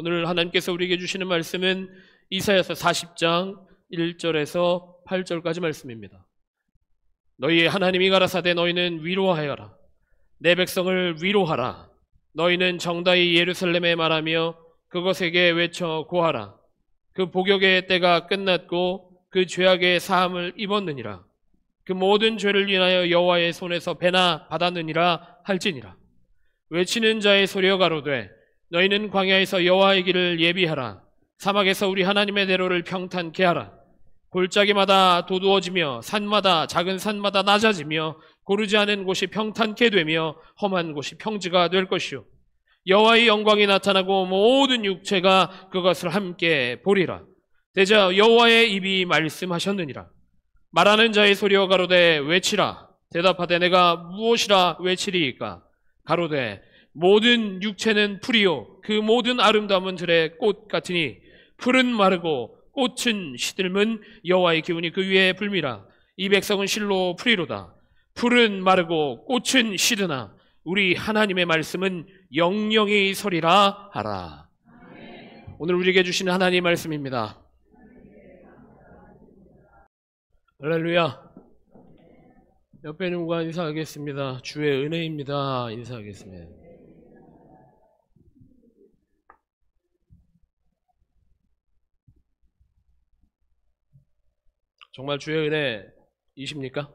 오늘 하나님께서 우리에게 주시는 말씀은 이사야서 40장 1절에서 8절까지 말씀입니다. 너희의 하나님이 가라사대 너희는 위로하여라. 내 백성을 위로하라. 너희는 정다이 예루살렘에 말하며 그것에게 외쳐 고하라. 그 복역의 때가 끝났고 그 죄악의 사함을 입었느니라. 그 모든 죄를 인하여 여호와의 손에서 배나 받았느니라 할지니라. 외치는 자의 소리여 가로되 너희는 광야에서 여호와의 길을 예비하라. 사막에서 우리 하나님의 대로를 평탄케 하라. 골짜기마다 도두어지며 산마다 작은 산마다 낮아지며 고르지 않은 곳이 평탄케 되며 험한 곳이 평지가 될 것이요 여호와의 영광이 나타나고 모든 육체가 그것을 함께 보리라. 대저 여호와의 입이 말씀하셨느니라. 말하는 자의 소리여 가로되 외치라. 대답하되 내가 무엇이라 외치리이까. 가로되 모든 육체는 풀이요 그 모든 아름다움은 들의 꽃 같으니 풀은 마르고 꽃은 시들면 여호와의 기운이 그 위에 불미라. 이 백성은 실로 풀이로다. 풀은 마르고 꽃은 시드나 우리 하나님의 말씀은 영영이 서리라 하라. 오늘 우리에게 주시는 하나님의 말씀입니다. 할렐루야. 옆에 있는 분과 인사하겠습니다. 주의 은혜입니다. 인사하겠습니다. 정말 주의 은혜이십니까?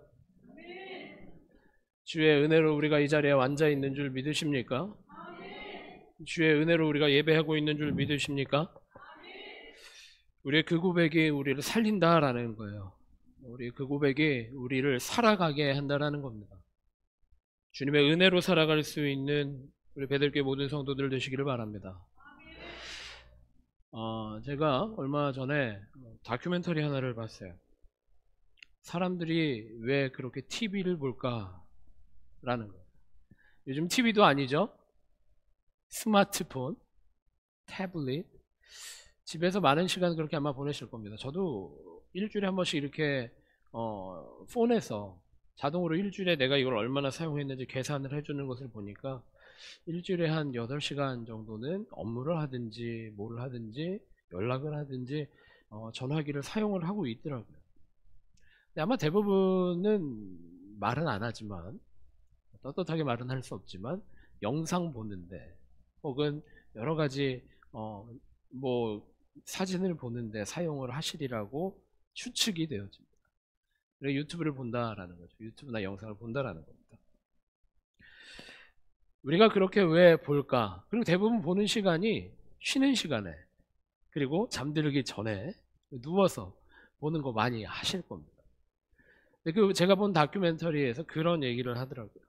주의 은혜로 우리가 이 자리에 앉아 있는 줄 믿으십니까? 주의 은혜로 우리가 예배하고 있는 줄 믿으십니까? 우리의 그 고백이 우리를 살린다라는 거예요. 우리 그 고백이 우리를 살아가게 한다라는 겁니다. 주님의 은혜로 살아갈 수 있는 우리 베들교회 모든 성도들 되시기를 바랍니다. 제가 얼마 전에 다큐멘터리 하나를 봤어요. 사람들이 왜 그렇게 TV를 볼까라는 거예요. 요즘 TV도 아니죠. 스마트폰, 태블릿, 집에서 많은 시간 그렇게 아마 보내실 겁니다. 저도 일주일에 한 번씩 이렇게 폰에서 자동으로 일주일에 내가 이걸 얼마나 사용했는지 계산을 해주는 것을 보니까 일주일에 한 8시간 정도는 업무를 하든지 뭐를 하든지 연락을 하든지 전화기를 사용을 하고 있더라고요. 근데 아마 대부분은 말은 안 하지만, 떳떳하게 말은 할 수 없지만 영상 보는데 혹은 여러 가지 뭐 사진을 보는데 사용을 하시리라고 추측이 되어집니다. 그래서 유튜브를 본다라는 거죠. 유튜브나 영상을 본다라는 겁니다. 우리가 그렇게 왜 볼까? 그리고 대부분 보는 시간이 쉬는 시간에 그리고 잠들기 전에 누워서 보는 거 많이 하실 겁니다. 근데 제가 본 다큐멘터리에서 그런 얘기를 하더라고요.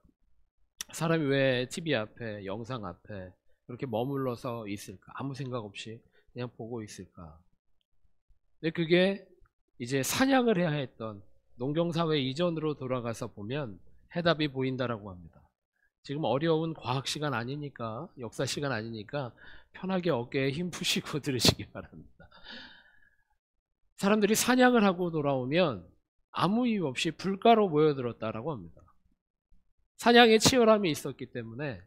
사람이 왜 TV 앞에, 영상 앞에 그렇게 머물러서 있을까? 아무 생각 없이 그냥 보고 있을까? 근데 그게 이제 사냥을 해야 했던 농경사회 이전으로 돌아가서 보면 해답이 보인다라고 합니다. 지금 어려운 과학 시간 아니니까, 역사 시간 아니니까 편하게 어깨에 힘 푸시고 들으시기 바랍니다. 사람들이 사냥을 하고 돌아오면 아무 이유 없이 불가로 모여들었다라고 합니다. 사냥에 치열함이 있었기 때문에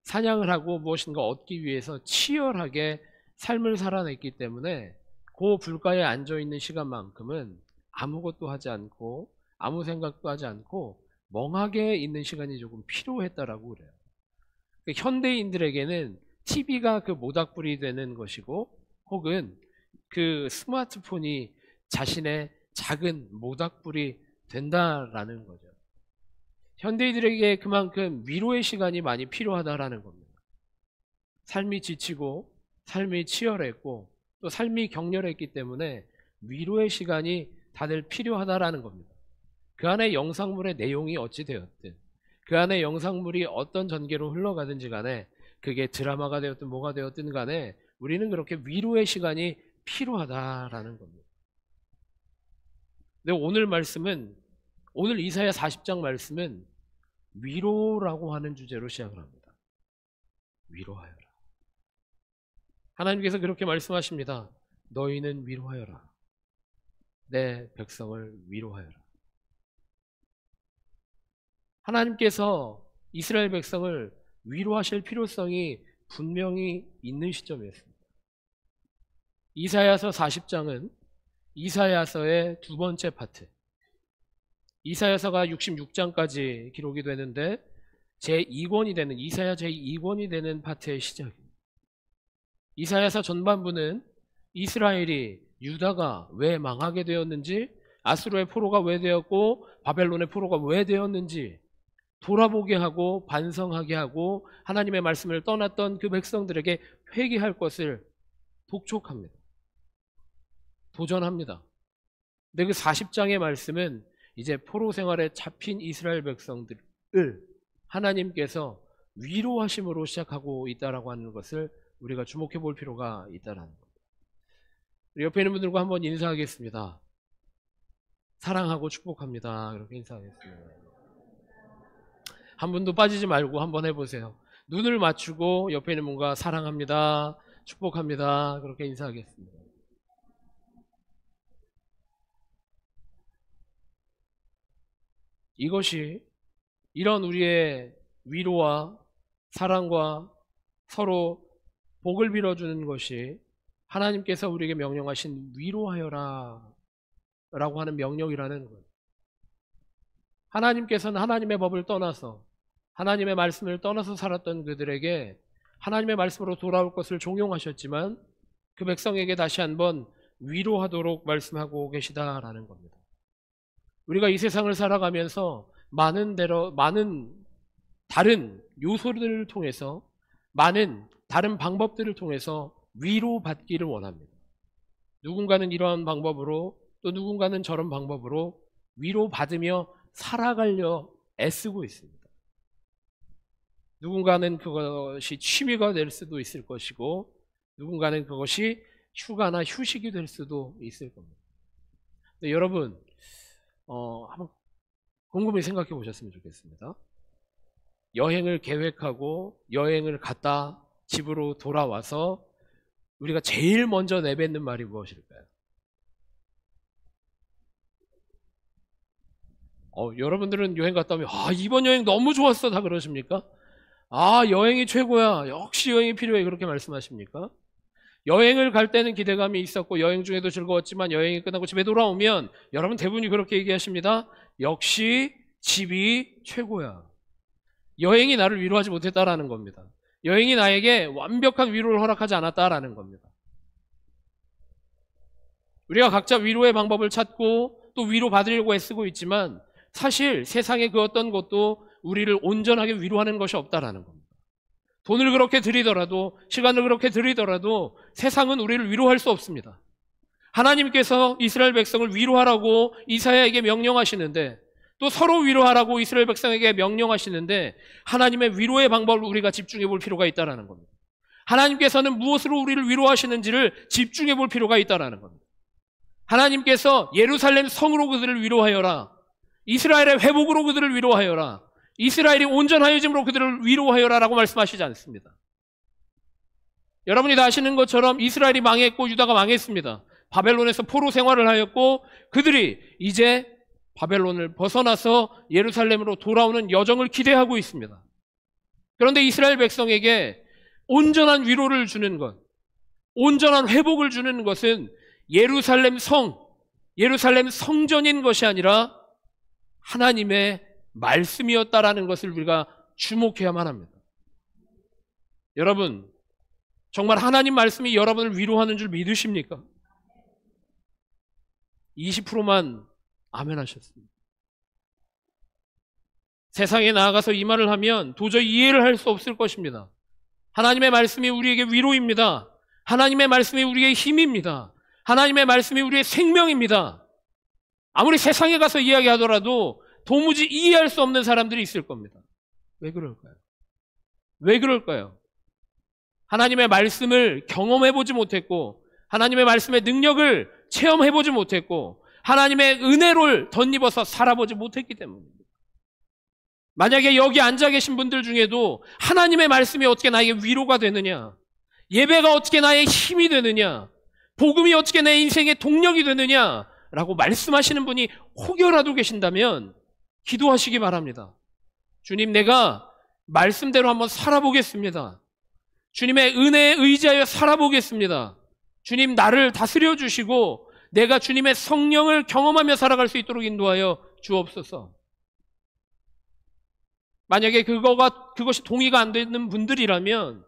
사냥을 하고 무엇인가 얻기 위해서 치열하게 삶을 살아냈기 때문에 그 불가에 앉아있는 시간만큼은 아무것도 하지 않고 아무 생각도 하지 않고 멍하게 있는 시간이 조금 필요했다라고 그래요. 현대인들에게는 TV가 그 모닥불이 되는 것이고 혹은 그 스마트폰이 자신의 작은 모닥불이 된다라는 거죠. 현대인들에게 그만큼 위로의 시간이 많이 필요하다라는 겁니다. 삶이 지치고 삶이 치열했고 또 삶이 격렬했기 때문에 위로의 시간이 다들 필요하다라는 겁니다. 그 안에 영상물의 내용이 어찌 되었든 그 안에 영상물이 어떤 전개로 흘러가든지 간에 그게 드라마가 되었든 뭐가 되었든 간에 우리는 그렇게 위로의 시간이 필요하다라는 겁니다. 근데 오늘 이사야 40장 말씀은 위로라고 하는 주제로 시작을 합니다. 위로하여라. 하나님께서 그렇게 말씀하십니다. 너희는 위로하여라. 내 백성을 위로하여라. 하나님께서 이스라엘 백성을 위로하실 필요성이 분명히 있는 시점이었습니다. 이사야서 40장은 이사야서의 두 번째 파트. 이사야서가 66장까지 기록이 되는데 제2권이 되는 이사야 제2권이 되는 파트의 시작입니다. 이사야서 전반부는 이스라엘이 유다가 왜 망하게 되었는지, 아수르의 포로가 왜 되었고 바벨론의 포로가 왜 되었는지 돌아보게 하고 반성하게 하고 하나님의 말씀을 떠났던 그 백성들에게 회개할 것을 독촉합니다. 도전합니다. 근데 그 40장의 말씀은 이제 포로 생활에 잡힌 이스라엘 백성들을 하나님께서 위로하심으로 시작하고 있다라고 하는 것을 우리가 주목해 볼 필요가 있다는 겁니다. 옆에 있는 분들과 한번 인사하겠습니다. 사랑하고 축복합니다. 그렇게 인사하겠습니다. 한 분도 빠지지 말고 한번 해보세요. 눈을 맞추고 옆에 있는 분과 사랑합니다. 축복합니다. 그렇게 인사하겠습니다. 이것이 이런 우리의 위로와 사랑과 서로 복을 빌어주는 것이 하나님께서 우리에게 명령하신 위로하여라 라고 하는 명령이라는 거예요. 하나님께서는 하나님의 법을 떠나서 하나님의 말씀을 떠나서 살았던 그들에게 하나님의 말씀으로 돌아올 것을 종용하셨지만 그 백성에게 다시 한번 위로하도록 말씀하고 계시다라는 겁니다. 우리가 이 세상을 살아가면서 많은 다른 요소들을 통해서 많은 다른 방법들을 통해서 위로받기를 원합니다. 누군가는 이러한 방법으로 또 누군가는 저런 방법으로 위로받으며 살아가려 애쓰고 있습니다. 누군가는 그것이 취미가 될 수도 있을 것이고 누군가는 그것이 휴가나 휴식이 될 수도 있을 겁니다. 근데 여러분 한번 곰곰이 생각해 보셨으면 좋겠습니다. 여행을 계획하고 여행을 갔다 집으로 돌아와서 우리가 제일 먼저 내뱉는 말이 무엇일까요? 여러분들은 여행 갔다 오면 이번 여행 너무 좋았어 다 그러십니까? 여행이 최고야. 역시 여행이 필요해. 그렇게 말씀하십니까? 여행을 갈 때는 기대감이 있었고 여행 중에도 즐거웠지만 여행이 끝나고 집에 돌아오면 여러분 대부분이 그렇게 얘기하십니다. 역시 집이 최고야. 여행이 나를 위로하지 못했다라는 겁니다. 여행이 나에게 완벽한 위로를 허락하지 않았다라는 겁니다. 우리가 각자 위로의 방법을 찾고 또 위로받으려고 애쓰고 있지만 사실 세상의 그 어떤 것도 우리를 온전하게 위로하는 것이 없다라는 겁니다. 돈을 그렇게 들이더라도 시간을 그렇게 들이더라도 세상은 우리를 위로할 수 없습니다. 하나님께서 이스라엘 백성을 위로하라고 이사야에게 명령하시는데 또 서로 위로하라고 이스라엘 백성에게 명령하시는데 하나님의 위로의 방법을 우리가 집중해 볼 필요가 있다는 겁니다. 하나님께서는 무엇으로 우리를 위로하시는지를 집중해 볼 필요가 있다는 겁니다. 하나님께서 예루살렘 성으로 그들을 위로하여라. 이스라엘의 회복으로 그들을 위로하여라. 이스라엘이 온전하여짐으로 그들을 위로하여라 라고 말씀하시지 않습니다. 여러분이 다 아시는 것처럼 이스라엘이 망했고 유다가 망했습니다. 바벨론에서 포로 생활을 하였고 그들이 이제 바벨론을 벗어나서 예루살렘으로 돌아오는 여정을 기대하고 있습니다. 그런데 이스라엘 백성에게 온전한 위로를 주는 것, 온전한 회복을 주는 것은 예루살렘 성전인 것이 아니라 하나님의 말씀이었다라는 것을 우리가 주목해야만 합니다. 여러분, 정말 하나님 말씀이 여러분을 위로하는 줄 믿으십니까? 20%만 아멘 하셨습니다. 세상에 나아가서 이 말을 하면 도저히 이해를 할 수 없을 것입니다. 하나님의 말씀이 우리에게 위로입니다. 하나님의 말씀이 우리의 힘입니다. 하나님의 말씀이 우리의 생명입니다. 아무리 세상에 가서 이야기하더라도 도무지 이해할 수 없는 사람들이 있을 겁니다. 왜 그럴까요? 왜 그럴까요? 하나님의 말씀을 경험해보지 못했고 하나님의 말씀의 능력을 체험해보지 못했고 하나님의 은혜를 덧입어서 살아보지 못했기 때문입니다. 만약에 여기 앉아 계신 분들 중에도 하나님의 말씀이 어떻게 나에게 위로가 되느냐, 예배가 어떻게 나의 힘이 되느냐, 복음이 어떻게 내 인생의 동력이 되느냐라고 말씀하시는 분이 혹여라도 계신다면 기도하시기 바랍니다. 주님, 내가 말씀대로 한번 살아보겠습니다. 주님의 은혜에 의지하여 살아보겠습니다. 주님 나를 다스려 주시고 내가 주님의 성령을 경험하며 살아갈 수 있도록 인도하여 주옵소서. 만약에 그것이 동의가 안 되는 분들이라면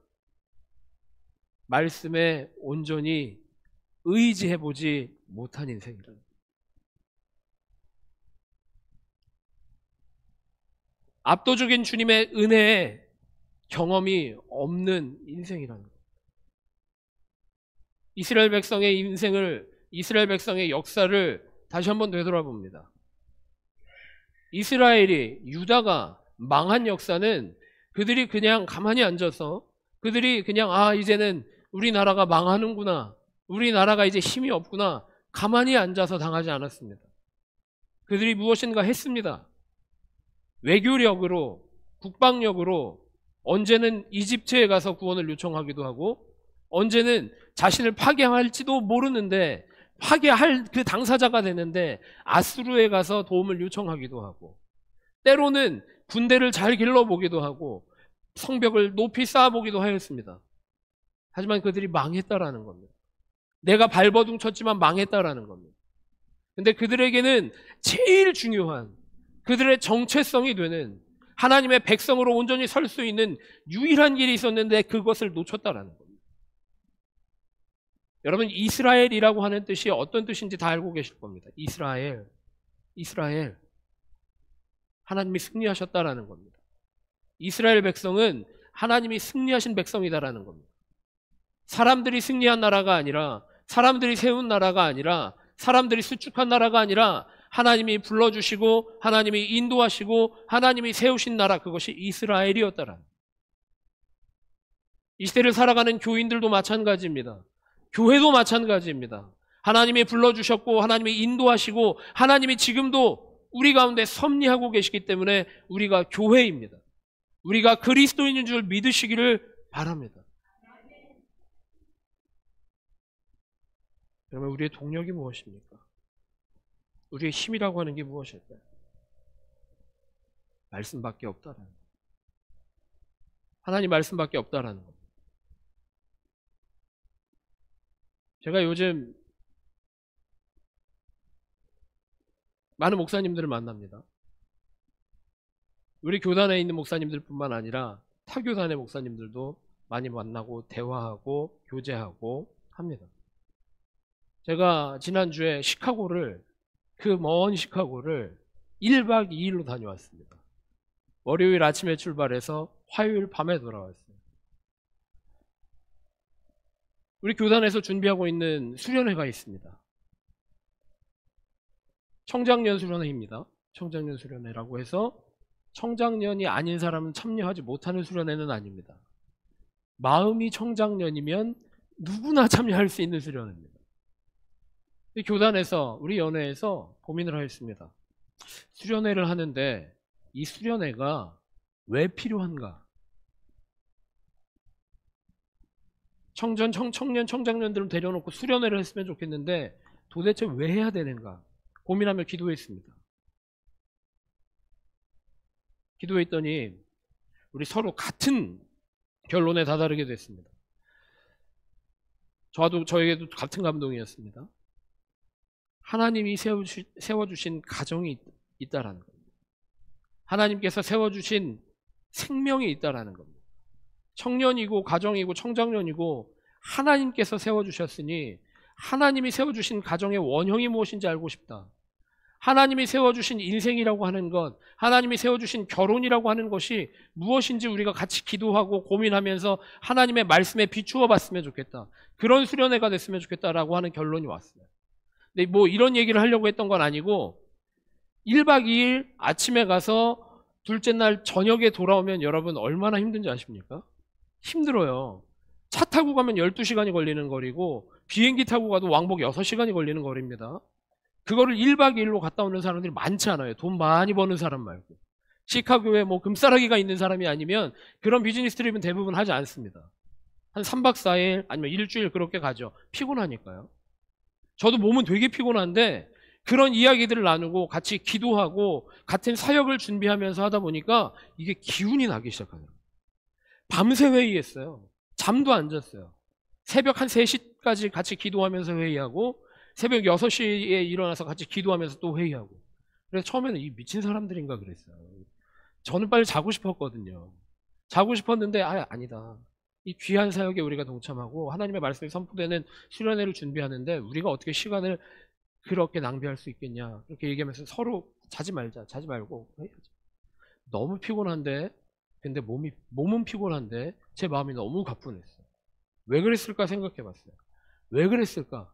말씀에 온전히 의지해보지 못한 인생이라. 압도적인 주님의 은혜에 경험이 없는 인생이라는 거예요. 이스라엘 백성의 인생을, 이스라엘 백성의 역사를 다시 한번 되돌아봅니다. 이스라엘이, 유다가 망한 역사는 그들이 그냥 가만히 앉아서 그들이 그냥 이제는 우리나라가 망하는구나, 우리나라가 이제 힘이 없구나, 가만히 앉아서 당하지 않았습니다. 그들이 무엇인가 했습니다. 외교력으로, 국방력으로 언제는 이집트에 가서 구원을 요청하기도 하고, 언제는 자신을 파괴할지도 모르는데 파괴할 그 당사자가 되는데 아수르에 가서 도움을 요청하기도 하고, 때로는 군대를 잘 길러보기도 하고 성벽을 높이 쌓아보기도 하였습니다. 하지만 그들이 망했다라는 겁니다. 내가 발버둥 쳤지만 망했다라는 겁니다. 근데 그들에게는 제일 중요한, 그들의 정체성이 되는 하나님의 백성으로 온전히 설 수 있는 유일한 길이 있었는데 그것을 놓쳤다라는 겁니다. 여러분, 이스라엘이라고 하는 뜻이 어떤 뜻인지 다 알고 계실 겁니다. 이스라엘, 이스라엘. 하나님이 승리하셨다라는 겁니다. 이스라엘 백성은 하나님이 승리하신 백성이다라는 겁니다. 사람들이 승리한 나라가 아니라, 사람들이 세운 나라가 아니라, 사람들이 수축한 나라가 아니라 하나님이 불러주시고 하나님이 인도하시고 하나님이 세우신 나라, 그것이 이스라엘이었다라는. 이 시대를 살아가는 교인들도 마찬가지입니다. 교회도 마찬가지입니다. 하나님이 불러주셨고 하나님이 인도하시고 하나님이 지금도 우리 가운데 섭리하고 계시기 때문에 우리가 교회입니다. 우리가 그리스도인인 줄 믿으시기를 바랍니다. 그러면 우리의 동력이 무엇입니까? 우리의 힘이라고 하는 게 무엇일까요? 말씀밖에 없다라는 것. 하나님 말씀밖에 없다라는 것. 제가 요즘 많은 목사님들을 만납니다. 우리 교단에 있는 목사님들뿐만 아니라 타 교단의 목사님들도 많이 만나고 대화하고 교제하고 합니다. 제가 지난주에 시카고를, 그 먼 시카고를 1박 2일로 다녀왔습니다. 월요일 아침에 출발해서 화요일 밤에 돌아왔어요. 우리 교단에서 준비하고 있는 수련회가 있습니다. 청장년 수련회입니다. 청장년 수련회라고 해서 청장년이 아닌 사람은 참여하지 못하는 수련회는 아닙니다. 마음이 청장년이면 누구나 참여할 수 있는 수련회입니다. 이 교단에서, 우리 연회에서 고민을 하였습니다. 수련회를 하는데 이 수련회가 왜 필요한가? 청년, 청장년들을 데려놓고 수련회를 했으면 좋겠는데 도대체 왜 해야 되는가? 고민하며 기도했습니다. 기도했더니 우리 서로 같은 결론에 다다르게 됐습니다. 저에게도 같은 감동이었습니다. 하나님이 세워주신 가정이 있다라는 겁니다. 하나님께서 세워주신 생명이 있다라는 겁니다. 청년이고 가정이고 청장년이고 하나님께서 세워주셨으니 하나님이 세워주신 가정의 원형이 무엇인지 알고 싶다. 하나님이 세워주신 인생이라고 하는 것, 하나님이 세워주신 결혼이라고 하는 것이 무엇인지 우리가 같이 기도하고 고민하면서 하나님의 말씀에 비추어 봤으면 좋겠다. 그런 수련회가 됐으면 좋겠다라고 하는 결론이 왔어요. 근데 뭐 이런 얘기를 하려고 했던 건 아니고 1박 2일 아침에 가서 둘째 날 저녁에 돌아오면 여러분 얼마나 힘든지 아십니까? 힘들어요. 차 타고 가면 12시간이 걸리는 거리고 비행기 타고 가도 왕복 6시간이 걸리는 거리입니다. 그거를 1박 2일로 갔다 오는 사람들이 많지 않아요. 돈 많이 버는 사람 말고. 시카고에 뭐 금싸라기가 있는 사람이 아니면 그런 비즈니스 트립은 대부분 하지 않습니다. 한 3박 4일 아니면 일주일 그렇게 가죠. 피곤하니까요. 저도 몸은 되게 피곤한데 그런 이야기들을 나누고 같이 기도하고 같은 사역을 준비하면서 하다 보니까 이게 기운이 나기 시작하더라고요. 밤새 회의했어요. 잠도 안 잤어요. 새벽 한 3시 새벽까지 같이 기도하면서 회의하고 새벽 6시에 일어나서 같이 기도하면서 또 회의하고. 그래서 처음에는 이 미친 사람들인가 그랬어요. 저는 빨리 자고 싶었거든요. 자고 싶었는데 아니다. 이 귀한 사역에 우리가 동참하고 하나님의 말씀이 선포되는 수련회를 준비하는데 우리가 어떻게 시간을 그렇게 낭비할 수 있겠냐. 그렇게 얘기하면서 서로 자지 말자. 자지 말고 해야지. 너무 피곤한데 근데 몸은 피곤한데 제 마음이 너무 가뿐했어요. 왜 그랬을까 생각해 봤어요. 왜 그랬을까?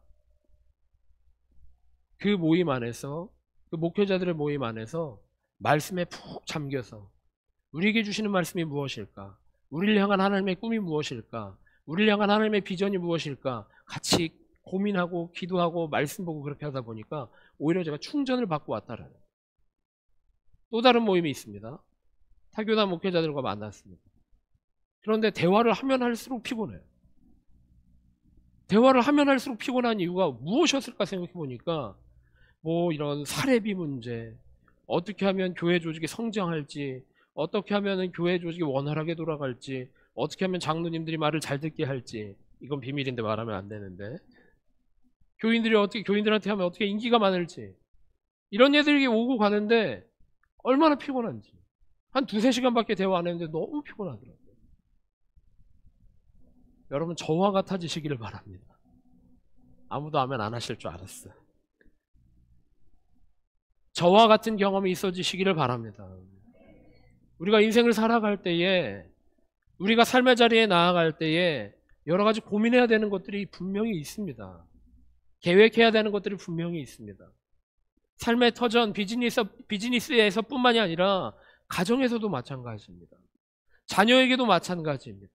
그 모임 안에서 그 목회자들의 모임 안에서 말씀에 푹 잠겨서 우리에게 주시는 말씀이 무엇일까? 우리를 향한 하나님의 꿈이 무엇일까? 우리를 향한 하나님의 비전이 무엇일까? 같이 고민하고 기도하고 말씀 보고 그렇게 하다 보니까 오히려 제가 충전을 받고 왔다라는. 또 다른 모임이 있습니다. 타교단 목회자들과 만났습니다. 그런데 대화를 하면 할수록 피곤해요. 대화를 하면 할수록 피곤한 이유가 무엇이었을까 생각해 보니까 뭐 이런 사례비 문제, 어떻게 하면 교회 조직이 성장할지, 어떻게 하면 교회 조직이 원활하게 돌아갈지, 어떻게 하면 장로님들이 말을 잘 듣게 할지, 이건 비밀인데 말하면 안 되는데, 교인들한테 하면 어떻게 인기가 많을지, 이런 애들이 오고 가는데 얼마나 피곤한지. 한 2~3시간밖에 대화 안 했는데 너무 피곤하더라고요. 여러분 저와 같아지시기를 바랍니다. 아무도 아멘 안 하실 줄 알았어요. 저와 같은 경험이 있어지시기를 바랍니다. 우리가 인생을 살아갈 때에, 우리가 삶의 자리에 나아갈 때에 여러 가지 고민해야 되는 것들이 분명히 있습니다. 계획해야 되는 것들이 분명히 있습니다. 삶의 터전, 비즈니스에서 뿐만이 아니라 가정에서도 마찬가지입니다. 자녀에게도 마찬가지입니다.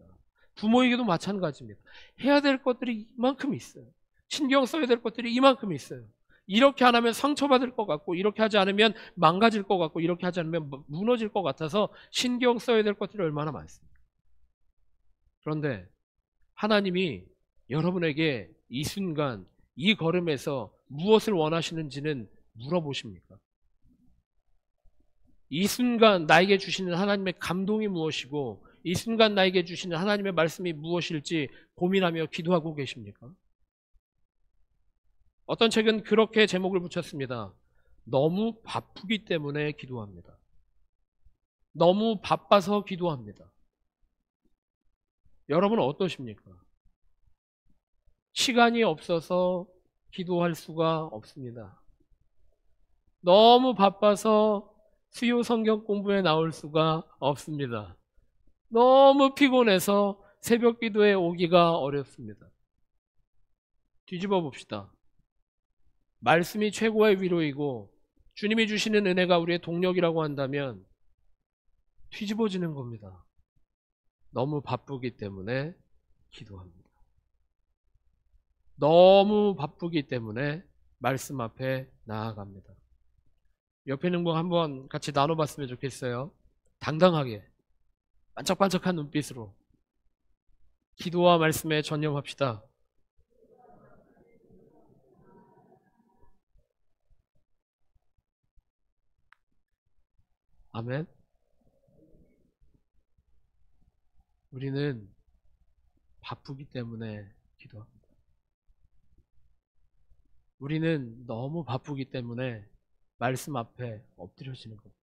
부모에게도 마찬가지입니다. 해야 될 것들이 이만큼 있어요. 신경 써야 될 것들이 이만큼 있어요. 이렇게 안 하면 상처받을 것 같고, 이렇게 하지 않으면 망가질 것 같고, 이렇게 하지 않으면 무너질 것 같아서 신경 써야 될 것들이 얼마나 많습니까? 그런데 하나님이 여러분에게 이 순간, 이 걸음에서 무엇을 원하시는지는 물어보십니까? 이 순간 나에게 주시는 하나님의 감동이 무엇이고, 이 순간 나에게 주시는 하나님의 말씀이 무엇일지 고민하며 기도하고 계십니까? 어떤 책은 그렇게 제목을 붙였습니다. 너무 바쁘기 때문에 기도합니다. 너무 바빠서 기도합니다. 여러분은 어떠십니까? 시간이 없어서 기도할 수가 없습니다. 너무 바빠서 수요 성경 공부에 나올 수가 없습니다. 너무 피곤해서 새벽 기도에 오기가 어렵습니다. 뒤집어 봅시다. 말씀이 최고의 위로이고 주님이 주시는 은혜가 우리의 동력이라고 한다면 뒤집어지는 겁니다. 너무 바쁘기 때문에 기도합니다. 너무 바쁘기 때문에 말씀 앞에 나아갑니다. 옆에 있는 분 한번 같이 나눠봤으면 좋겠어요. 당당하게 반짝반짝한 눈빛으로 기도와 말씀에 전념합시다. 아멘. 우리는 바쁘기 때문에 기도합니다. 우리는 너무 바쁘기 때문에 말씀 앞에 엎드려지는 겁니다.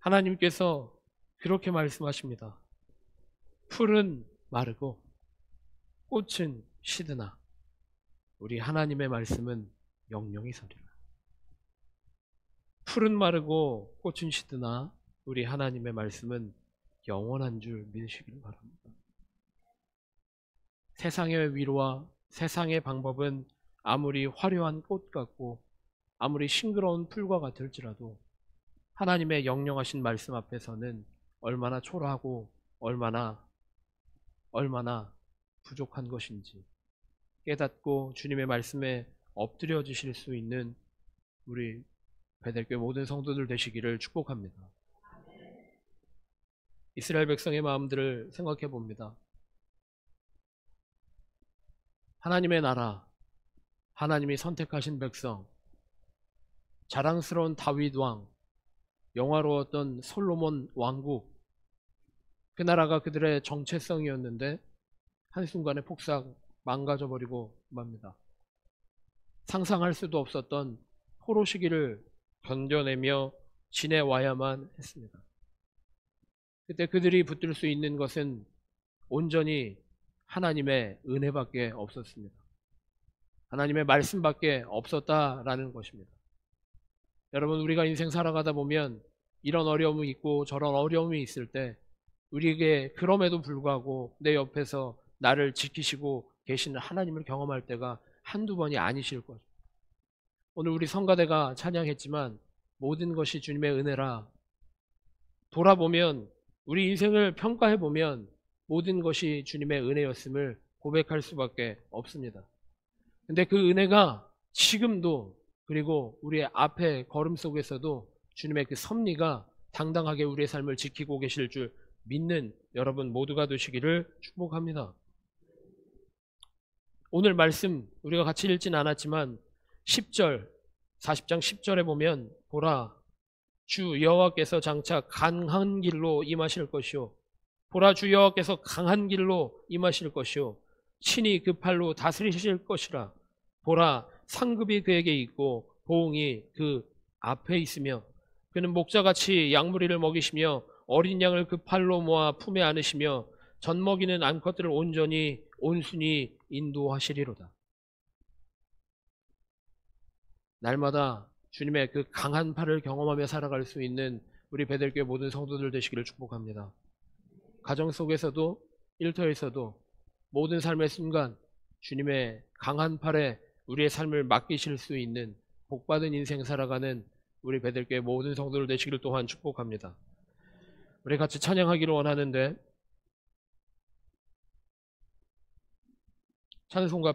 하나님께서 그렇게 말씀하십니다. 풀은 마르고 꽃은 시드나 우리 하나님의 말씀은 영영이 서리라. 풀은 마르고 꽃은 시드나 우리 하나님의 말씀은 영원한 줄 믿으시길 바랍니다. 세상의 위로와 세상의 방법은 아무리 화려한 꽃 같고 아무리 싱그러운 풀과 같을지라도 하나님의 영영하신 말씀 앞에서는 얼마나 초라하고 얼마나 부족한 것인지 깨닫고 주님의 말씀에 엎드려지실 수 있는 우리 베델교회 모든 성도들 되시기를 축복합니다. 이스라엘 백성의 마음들을 생각해 봅니다. 하나님의 나라, 하나님이 선택하신 백성, 자랑스러운 다윗 왕, 영화로웠던 솔로몬 왕국, 그 나라가 그들의 정체성이었는데 한순간에 폭삭 망가져버리고 맙니다. 상상할 수도 없었던 포로 시기를 견뎌내며 지내와야만 했습니다. 그때 그들이 붙들 수 있는 것은 온전히 하나님의 은혜밖에 없었습니다. 하나님의 말씀밖에 없었다라는 것입니다. 여러분, 우리가 인생 살아가다 보면 이런 어려움이 있고 저런 어려움이 있을 때 우리에게 그럼에도 불구하고 내 옆에서 나를 지키시고 계시는 하나님을 경험할 때가 한두 번이 아니실 거죠. 오늘 우리 성가대가 찬양했지만 모든 것이 주님의 은혜라. 돌아보면, 우리 인생을 평가해보면 모든 것이 주님의 은혜였음을 고백할 수밖에 없습니다. 근데 그 은혜가 지금도, 그리고 우리의 앞에 걸음 속에서도 주님의 그 섭리가 당당하게 우리의 삶을 지키고 계실 줄 믿는 여러분 모두가 되시기를 축복합니다. 오늘 말씀 우리가 같이 읽진 않았지만 10절, 40장 10절에 보면 보라, 주 여호와께서 장차 강한 길로 임하실 것이요, 보라, 주 여호와께서 강한 길로 임하실 것이요, 친히 그 팔로 다스리실 것이라. 보라, 상급이 그에게 있고 보응이 그 앞에 있으며 그는 목자같이 양무리를 먹이시며 어린 양을 그 팔로 모아 품에 안으시며 젖먹이는 암컷들을 온전히 온순히 인도하시리로다. 날마다 주님의 그 강한 팔을 경험하며 살아갈 수 있는 우리 베델교회 모든 성도들 되시기를 축복합니다. 가정 속에서도 일터에서도 모든 삶의 순간 주님의 강한 팔에 우리의 삶을 맡기실 수 있는 복받은 인생 살아가는 우리 베델교회 모든 성도들 되시기를 또한 축복합니다. 우리 같이 찬양하기를 원하는데 찬송가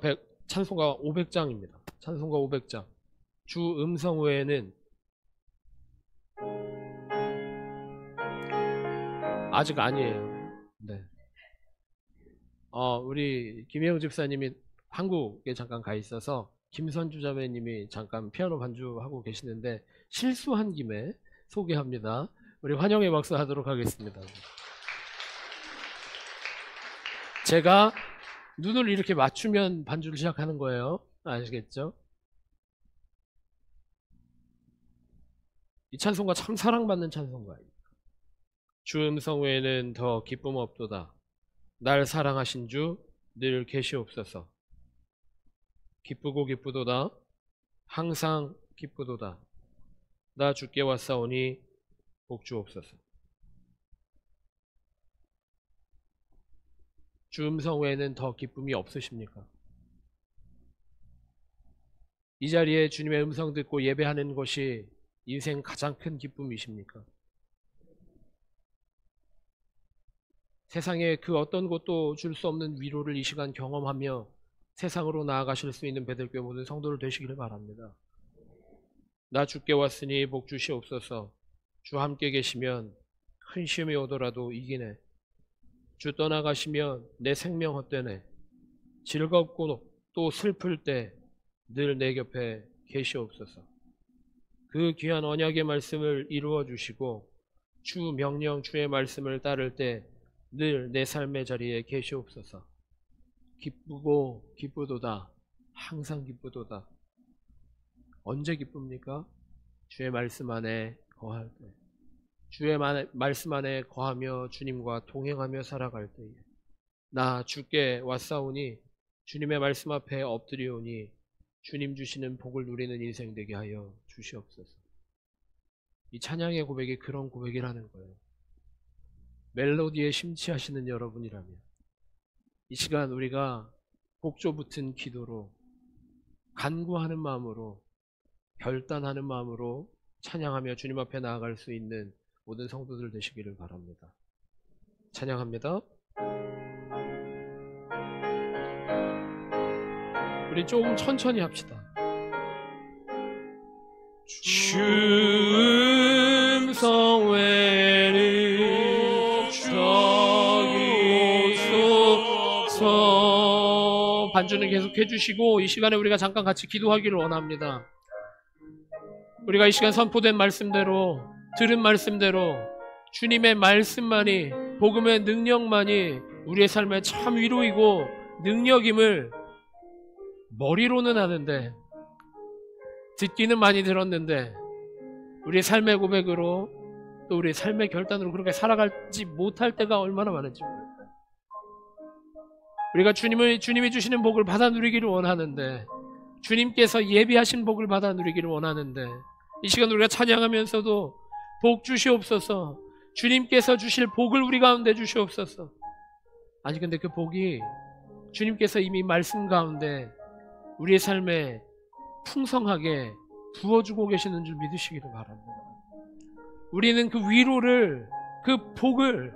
500장입니다. 찬송가 500장. 주 음성 외에는 아직 아니에요. 네. 우리 김혜영 집사님이 한국에 잠깐 가 있어서 김선주 자매님이 잠깐 피아노 반주하고 계시는데 실수한 김에 소개합니다. 우리 환영의 박수 하도록 하겠습니다. 제가 눈을 이렇게 맞추면 반주를 시작하는 거예요. 아시겠죠? 이 찬송가 참 사랑받는 찬송가입니다. 주 음성 외에는 더 기쁨 없도다. 날 사랑하신 주 늘 계시옵소서. 기쁘고 기쁘도다. 항상 기쁘도다. 나 주께 왔사오니 복주옵소서. 주 음성 외에는 더 기쁨이 없으십니까? 이 자리에 주님의 음성 듣고 예배하는 것이 인생 가장 큰 기쁨이십니까? 세상에 그 어떤 것도 줄 수 없는 위로를 이 시간 경험하며 세상으로 나아가실 수 있는 베델교회 모든 성도를 되시기를 바랍니다. 나 주께 왔으니 복 주시옵소서. 주 함께 계시면 큰 시험이 오더라도 이기네. 주 떠나가시면 내 생명 헛되네. 즐겁고 또 슬플 때 늘 내 곁에 계시옵소서. 그 귀한 언약의 말씀을 이루어 주시고 주 명령 주의 말씀을 따를 때 늘 내 삶의 자리에 계시옵소서. 기쁘고 기쁘도다. 항상 기쁘도다. 언제 기쁩니까? 주의 말씀 안에 거할 때. 주의 말씀 안에 거하며 주님과 동행하며 살아갈 때에 나 주께 왔사오니 주님의 말씀 앞에 엎드리오니 주님 주시는 복을 누리는 인생 되게 하여 주시옵소서. 이 찬양의 고백이 그런 고백이라는 거예요. 멜로디에 심취하시는 여러분이라면 이 시간 우리가 복조 붙은 기도로 간구하는 마음으로 결단하는 마음으로 찬양하며 주님 앞에 나아갈 수 있는 모든 성도들 되시기를 바랍니다. 찬양합니다. 우리 조금 천천히 합시다. 주 음성 외에는 서 반주는 계속 해주시고 이 시간에 우리가 잠깐 같이 기도하기를 원합니다. 우리가 이 시간 선포된 말씀대로 들은 말씀대로 주님의 말씀만이 복음의 능력만이 우리의 삶의 참 위로이고 능력임을 머리로는 아는데, 듣기는 많이 들었는데 우리의 삶의 고백으로 또 우리의 삶의 결단으로 그렇게 살아가지 못할 때가 얼마나 많은지 모릅니다. 우리가 주님이 주시는 복을 받아 누리기를 원하는데, 주님께서 예비하신 복을 받아 누리기를 원하는데, 이 시간 우리가 찬양하면서도 복 주시옵소서, 주님께서 주실 복을 우리 가운데 주시옵소서. 아니 근데 그 복이 주님께서 이미 말씀 가운데 우리의 삶에 풍성하게 부어주고 계시는 줄 믿으시기를 바랍니다. 우리는 그 위로를, 그 복을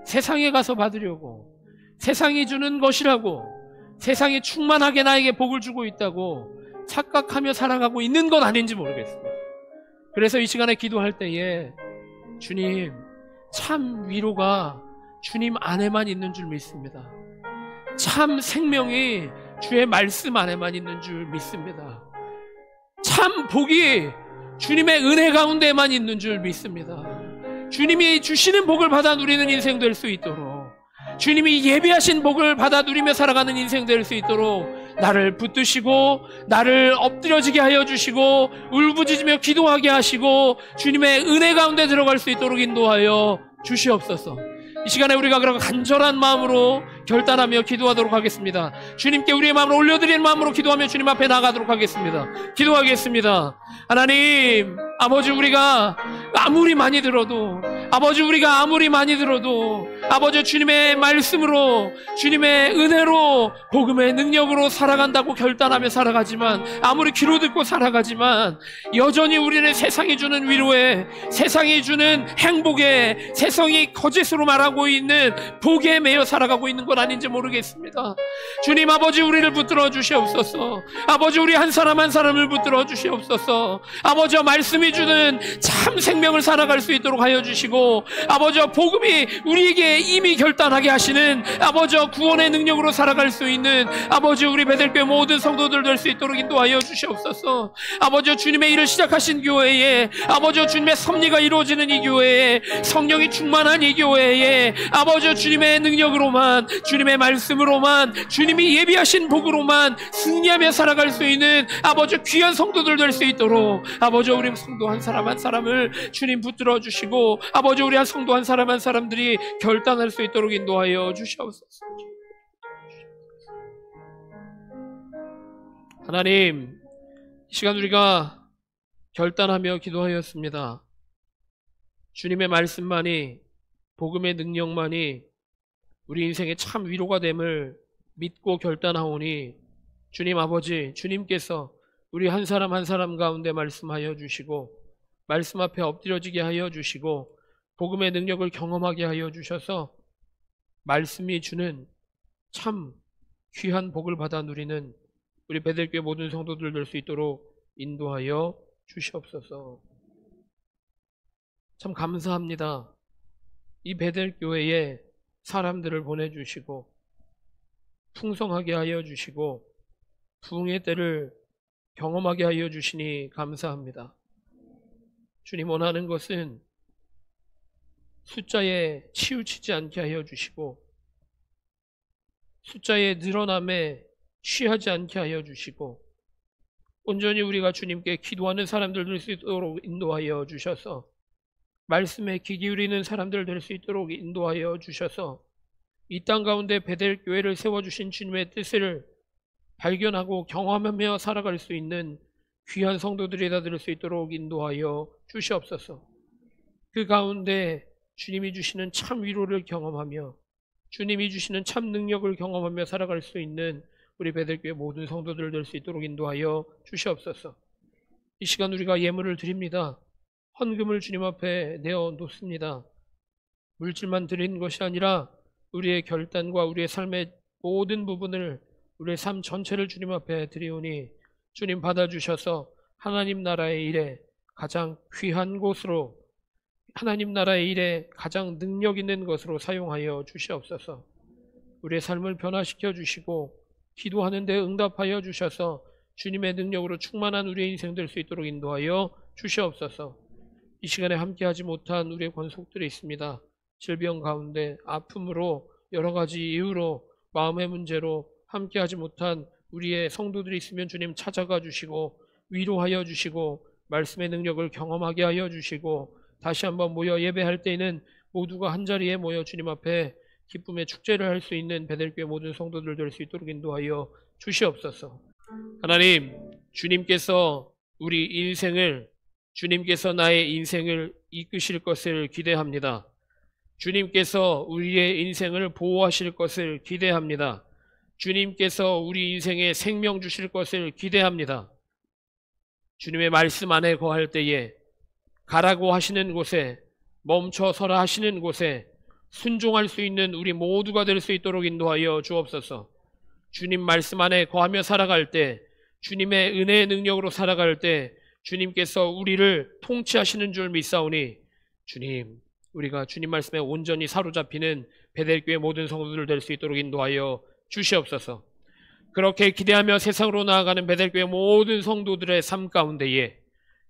세상에 가서 받으려고, 세상이 주는 것이라고, 세상이 충만하게 나에게 복을 주고 있다고 착각하며 살아가고 있는 건 아닌지 모르겠습니다. 그래서 이 시간에 기도할 때에 주님, 참 위로가 주님 안에만 있는 줄 믿습니다. 참 생명이 주의 말씀 안에만 있는 줄 믿습니다. 참 복이 주님의 은혜 가운데만 있는 줄 믿습니다. 주님이 주시는 복을 받아 누리는 인생 될 수 있도록, 주님이 예비하신 복을 받아 누리며 살아가는 인생 될 수 있도록 나를 붙드시고 나를 엎드려지게 하여 주시고 울부짖으며 기도하게 하시고 주님의 은혜 가운데 들어갈 수 있도록 인도하여 주시옵소서. 이 시간에 우리가 그런 간절한 마음으로 결단하며 기도하도록 하겠습니다. 주님께 우리의 마음을 올려드리는 마음으로 기도하며 주님 앞에 나가도록 하겠습니다. 기도하겠습니다. 하나님, 아버지, 우리가 아무리 많이 들어도, 아버지, 우리가 아무리 많이 들어도, 아버지, 주님의 말씀으로, 주님의 은혜로, 복음의 능력으로 살아간다고 결단하며 살아가지만, 아무리 귀로 듣고 살아가지만 여전히 우리는 세상이 주는 위로에, 세상이 주는 행복에, 세상이 거짓으로 말하고 있는 복에 매여 살아가고 있는 건 아닌지 모르겠습니다. 주님, 아버지, 우리를 붙들어 주시옵소서. 아버지, 우리 한 사람 한 사람을 붙들어 주시옵소서. 아버지, 말씀이 주는 참 생명을 살아갈 수 있도록 하여 주시고, 아버지, 복음이 우리에게 이미 결단하게 하시는 아버지 구원의 능력으로 살아갈 수 있는 아버지, 우리 베들교회 모든 성도들 될 수 있도록 인도하여 주시옵소서. 아버지, 주님의 일을 시작하신 교회에, 아버지, 주님의 섭리가 이루어지는 이 교회에, 성령이 충만한 이 교회에, 아버지, 주님의 능력으로만, 주님의 말씀으로만, 주님이 예비하신 복으로만 승리하며 살아갈 수 있는 아버지 귀한 성도들 될 수 있도록 아버지, 우리 성도 한 사람 한 사람을 주님 붙들어 주시고, 아버지, 우리 한 성도 한 사람 한 사람들이 결단할 수 있도록 인도하여 주시옵소서. 하나님, 이 시간 우리가 결단하며 기도하였습니다. 주님의 말씀만이, 복음의 능력만이 우리 인생의 참 위로가 됨을 믿고 결단하오니, 주님 아버지, 주님께서 우리 한 사람 한 사람 가운데 말씀하여 주시고, 말씀 앞에 엎드려지게 하여 주시고, 복음의 능력을 경험하게 하여 주셔서 말씀이 주는 참 귀한 복을 받아 누리는 우리 베들교회 모든 성도들 될 수 있도록 인도하여 주시옵소서. 참 감사합니다. 이 베들교회에 사람들을 보내주시고 풍성하게 하여 주시고 부흥의 때를 경험하게 하여 주시니 감사합니다. 주님, 원하는 것은 숫자에 치우치지 않게 하여 주시고 숫자의 늘어남에 취하지 않게 하여 주시고 온전히 우리가 주님께 기도하는 사람들 될 수 있도록 인도하여 주셔서 말씀에 귀 기울이는 사람들 될 수 있도록 인도하여 주셔서 이 땅 가운데 베델 교회를 세워주신 주님의 뜻을 발견하고 경험하며 살아갈 수 있는 귀한 성도들이 다 될 수 있도록 인도하여 주시옵소서. 그 가운데 주님이 주시는 참 위로를 경험하며 주님이 주시는 참 능력을 경험하며 살아갈 수 있는 우리 베델교회 모든 성도들 될 수 있도록 인도하여 주시옵소서. 이 시간 우리가 예물을 드립니다. 헌금을 주님 앞에 내어 놓습니다. 물질만 드리는 것이 아니라 우리의 결단과 우리의 삶의 모든 부분을, 우리의 삶 전체를 주님 앞에 드리오니 주님 받아주셔서 하나님 나라의 일에 가장 귀한 곳으로, 하나님 나라의 일에 가장 능력 있는 것으로 사용하여 주시옵소서. 우리의 삶을 변화시켜 주시고 기도하는 데 응답하여 주셔서 주님의 능력으로 충만한 우리의 인생 될 수 있도록 인도하여 주시옵소서. 이 시간에 함께하지 못한 우리의 권속들이 있습니다. 질병 가운데, 아픔으로 여러 가지 이유로 마음의 문제로 함께하지 못한 우리의 성도들이 있으면 주님 찾아가 주시고 위로하여 주시고 말씀의 능력을 경험하게 하여 주시고 다시 한번 모여 예배할 때에는 모두가 한자리에 모여 주님 앞에 기쁨의 축제를 할 수 있는 베델교회 모든 성도들 될 수 있도록 인도하여 주시옵소서. 하나님, 주님께서 우리 인생을, 주님께서 나의 인생을 이끄실 것을 기대합니다. 주님께서 우리의 인생을 보호하실 것을 기대합니다. 주님께서 우리 인생에 생명 주실 것을 기대합니다. 주님의 말씀 안에 거할 때에 가라고 하시는 곳에, 멈춰 서라 하시는 곳에 순종할 수 있는 우리 모두가 될 수 있도록 인도하여 주옵소서. 주님 말씀 안에 거하며 살아갈 때, 주님의 은혜의 능력으로 살아갈 때 주님께서 우리를 통치하시는 줄 믿사오니 주님, 우리가 주님 말씀에 온전히 사로잡히는 베델교회 모든 성도들 될 수 있도록 인도하여 주시옵소서. 그렇게 기대하며 세상으로 나아가는 베델교회 모든 성도들의 삶 가운데에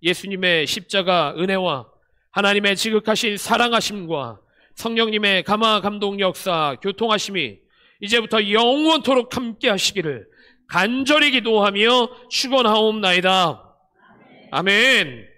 예수님의 십자가 은혜와 하나님의 지극하신 사랑하심과 성령님의 감화 감동 역사 교통하심이 이제부터 영원토록 함께 하시기를 간절히 기도하며 축원하옵나이다. 아멘.